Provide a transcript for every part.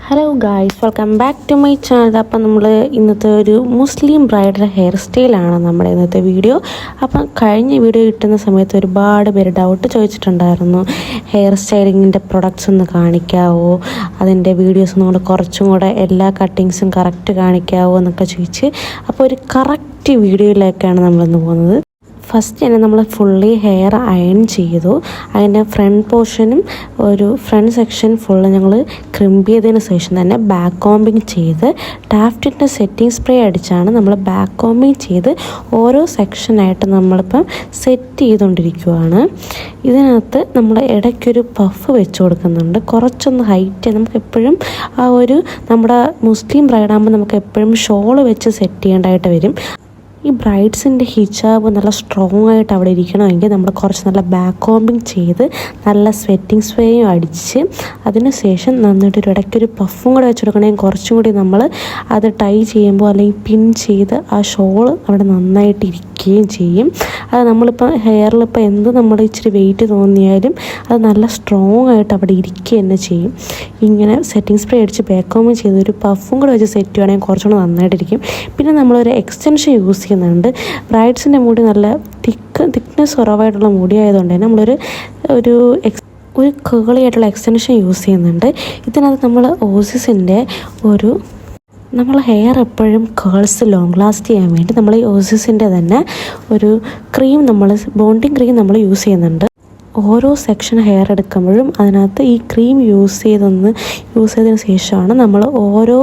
Hello guys, welcome back to my channel. അപ്പം നമ്മൾ ഇന്നത്തെ ഒരു മുസ്ലിം ബ്രൈഡൽ ഹെയർ സ്റ്റൈലാണ് നമ്മുടെ ഇന്നത്തെ വീഡിയോ. അപ്പം കഴിഞ്ഞ വീഡിയോ കിട്ടുന്ന സമയത്ത് ഒരുപാട് പേര് ഡൗട്ട് ചോദിച്ചിട്ടുണ്ടായിരുന്നു, ഹെയർ സ്റ്റൈലിങ്ങിൻ്റെ പ്രൊഡക്ട്സ് ഒന്ന് കാണിക്കാവോ, അതിൻ്റെ വീഡിയോസ് ഒന്നും കൂടെ കുറച്ചും കൂടെ എല്ലാ കട്ടിങ്സും കറക്റ്റ് കാണിക്കാവോ എന്നൊക്കെ ചോദിച്ച്. അപ്പോൾ ഒരു കറക്റ്റ് വീഡിയോയിലേക്കാണ് നമ്മളിന്ന് പോകുന്നത്. ഫസ്റ്റ് തന്നെ നമ്മൾ ഫുള്ളി ഹെയർ അയൺ ചെയ്തു. അതിൻ്റെ ഫ്രണ്ട് പോർഷനും ഒരു ഫ്രണ്ട് സെക്ഷൻ ഫുള്ള് ഞങ്ങൾ ക്രിമ്പ് ചെയ്തതിന് ശേഷം തന്നെ ബാക്ക് കോമ്പിങ് ചെയ്ത് ടാഫ്റ്റിൻ്റെ സെറ്റിംഗ് സ്പ്രേ അടിച്ചാണ് നമ്മൾ ബാക്ക് കോമ്പിങ് ചെയ്ത് ഓരോ സെക്ഷനായിട്ട് നമ്മളിപ്പം സെറ്റ് ചെയ്തുകൊണ്ടിരിക്കുകയാണ്. ഇതിനകത്ത് നമ്മൾ ഇടയ്ക്കൊരു പഫ് വെച്ച് കൊടുക്കുന്നുണ്ട്, കുറച്ചൊന്ന് ഹൈറ്റ്. നമുക്ക് എപ്പോഴും ആ ഒരു നമ്മുടെ മുസ്ലിം ബ്രൈഡാകുമ്പോൾ നമുക്ക് എപ്പോഴും ഷോള് വെച്ച് സെറ്റ് ചെയ്യേണ്ടതായിട്ട് വരും. ഈ ബ്രൈഡ്സിൻ്റെ ഹിജാബ് നല്ല സ്ട്രോങ് ആയിട്ട് അവിടെ ഇരിക്കണമെങ്കിൽ നമ്മൾ കുറച്ച് നല്ല ബാക്ക് കോമ്പിങ് ചെയ്ത് നല്ല സ്വെറ്റിംഗ് സ്പ്രേയും അടിച്ച് അതിന് ശേഷം നന്നായിട്ട് ഒരു ഇടയ്ക്കൊരു പഫും കൂടെ വെച്ച് കൊടുക്കണമെങ്കിൽ കുറച്ചും കൂടി നമ്മൾ അത് ടൈ ചെയ്യുമ്പോൾ അല്ലെങ്കിൽ പിൻ ചെയ്ത് ആ ഷോൾ അവിടെ നന്നായിട്ട് ഇരിക്കുകയും ചെയ്യും. അത് നമ്മളിപ്പോൾ ഹെയറിലിപ്പോൾ എന്ത് നമ്മൾ ഇച്ചിരി വെയിറ്റ് തോന്നിയാലും അത് നല്ല സ്ട്രോങ് ആയിട്ട് അവിടെ ഇരിക്കുക തന്നെ ചെയ്യും. ഇങ്ങനെ സെറ്റിംഗ് സ്പ്രേ അടിച്ച് ബാക്ക് കോമ്പിങ് ചെയ്ത് ഒരു പഫും കൂടെ വെച്ച് സെറ്റ് ചെയ്യുകയാണെങ്കിൽ കുറച്ചുകൂടി നന്നായിട്ടിരിക്കും. പിന്നെ നമ്മളൊരു എക്സ്റ്റൻഷൻ യൂസ് ചെയ്യുന്നുണ്ട്. ബ്രൈഡ്സിൻ്റെ മുടി നല്ല തിക്നെസ് കുറവായിട്ടുള്ള മുടി ആയതുകൊണ്ട് തന്നെ നമ്മളൊരു ഒരു കേളി ആയിട്ടുള്ള എക്സ്റ്റൻഷൻ യൂസ് ചെയ്യുന്നുണ്ട്. ഇതിനകത്ത് നമ്മൾ ഓസിസിൻ്റെ നമ്മൾ ഹെയർ എപ്പോഴും കേൾസ് ലോങ് ലാസ്റ്റ് ചെയ്യാൻ വേണ്ടി നമ്മൾ ഈ ഓസിസിൻ്റെ തന്നെ ഒരു ക്രീം, ബോണ്ടിങ് ക്രീം നമ്മൾ യൂസ് ചെയ്യുന്നുണ്ട്. ഓരോ സെക്ഷൻ ഹെയർ എടുക്കുമ്പോഴും അതിനകത്ത് ഈ ക്രീം യൂസ് ചെയ്തതിന് ശേഷമാണ് നമ്മൾ ഓരോ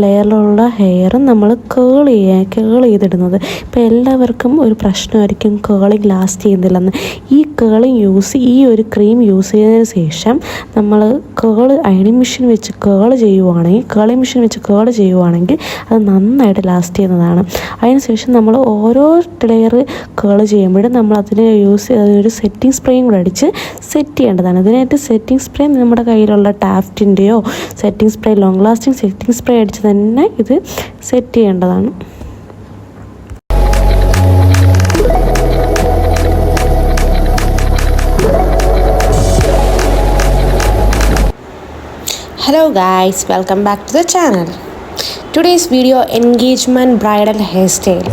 ലെയറിലുള്ള ഹെയറും നമ്മൾ കേൾ ചെയ്തിടുന്നത്. ഇപ്പോൾ എല്ലാവർക്കും ഒരു പ്രശ്നമായിരിക്കും കേളിങ് ലാസ്റ്റ് ചെയ്യുന്നില്ലെന്ന്. ഈ ഒരു ക്രീം യൂസ് ചെയ്തതിന് ശേഷം നമ്മൾ അയണിങ് മെഷീൻ വെച്ച് കേൾ ചെയ്യുവാണെങ്കിൽ അത് നന്നായിട്ട് ലാസ്റ്റ് ചെയ്യുന്നതാണ്. അതിനുശേഷം നമ്മൾ ഓരോ ലെയർ കേൾ ചെയ്യുമ്പോഴും നമ്മൾ അതിന് ഒരു സെറ്റിംഗ് സ്പ്രേയും കൂടെ അടിച്ച് സെറ്റ് ചെയ്യേണ്ടതാണ്. ഇതിനായിട്ട് സെറ്റിംഗ് സ്പ്രേ നമ്മുടെ കയ്യിലുള്ള ടാഫ്റ്റിൻ്റെയോ setting spray, long lasting setting spray അടിച്ച് തന്നെ ഇത് സെറ്റ് ചെയ്യേണ്ടതാണ്. Hello guys, welcome back to the channel. Today's video, engagement bridal hairstyle.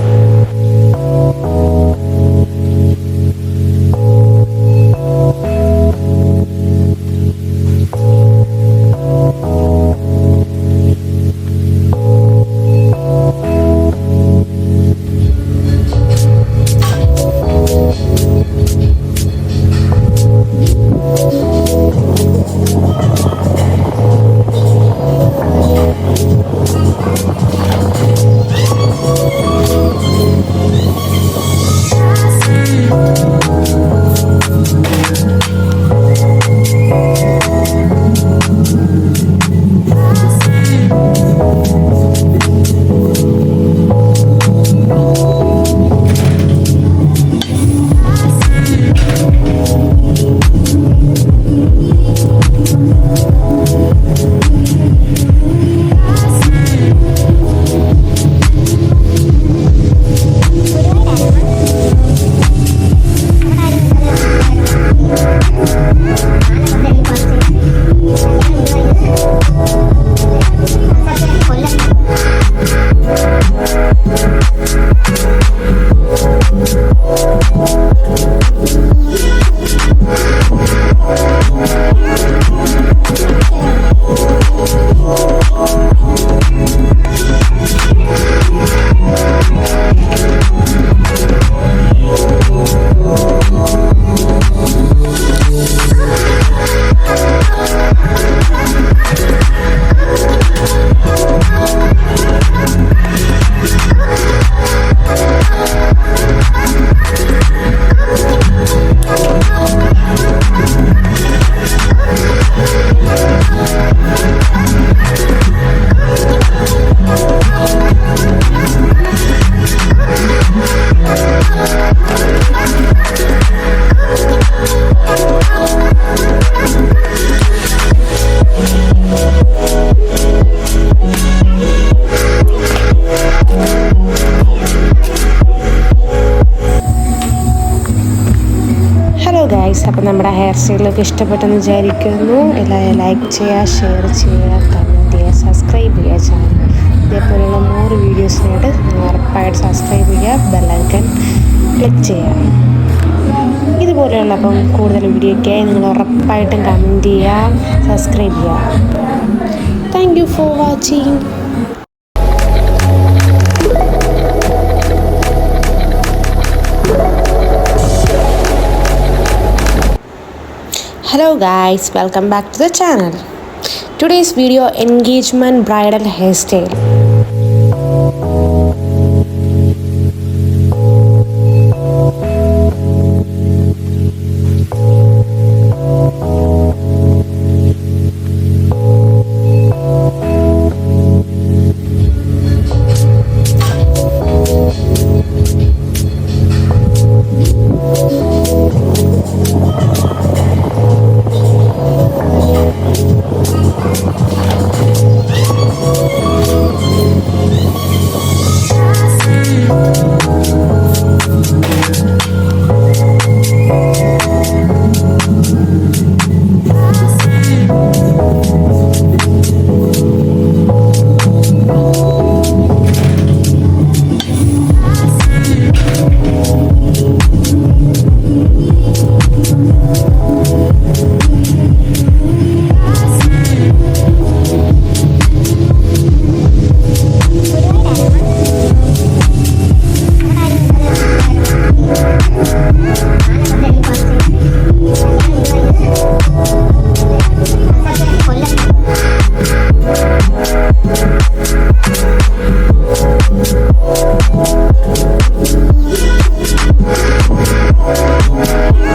Guys, അപ്പോൾ നമ്മുടെ ഹെയർ സ്റ്റൈലൊക്കെ ഇഷ്ടപ്പെട്ടെന്ന് വിചാരിക്കുന്നു. എല്ലാവരും ലൈക്ക് ചെയ്യുക, ഷെയർ ചെയ്യുക, കമൻറ്റ് ചെയ്യുക, സബ്സ്ക്രൈബ് ചെയ്യുക ചാനൽ. ഇതേപോലെയുള്ള 100 വീഡിയോസിനായിട്ട് നിങ്ങൾ ഉറപ്പായിട്ട് സബ്സ്ക്രൈബ് ചെയ്യുക, ബെല്ലൈക്കൺ ക്ലിക്ക് ചെയ്യുക. ഇതുപോലെയുള്ള അപ്പം കൂടുതൽ വീഡിയോയ്ക്കായി നിങ്ങൾ ഉറപ്പായിട്ടും കമൻറ്റ് ചെയ്യുക, സബ്സ്ക്രൈബ് ചെയ്യുക. Thank you for watching. Hello guys, welcome back to the channel. Today's video, engagement bridal hairstyle.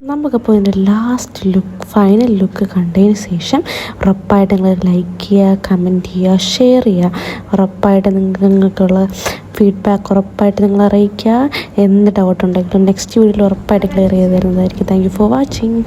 നമുക്കപ്പോൾ ഇതിൻ്റെ ലാസ്റ്റ് ലുക്ക്, ഫൈനൽ ലുക്ക് കണ്ടതിന് ശേഷം ഉറപ്പായിട്ട് നിങ്ങൾ ലൈക്ക് ചെയ്യുക, കമൻറ്റ് ചെയ്യുക, ഷെയർ ചെയ്യുക. ഉറപ്പായിട്ട് നിങ്ങൾക്കുള്ള ഫീഡ്ബാക്ക് ഉറപ്പായിട്ട് നിങ്ങൾ അറിയിക്കുക. എന്ത് ഡൗട്ട് ഉണ്ടെങ്കിലും നെക്സ്റ്റ് വീഡിയോയിൽ ഉറപ്പായിട്ട് ക്ലിയർ ചെയ്ത് തരുന്നതായിരിക്കും. Thank you for watching.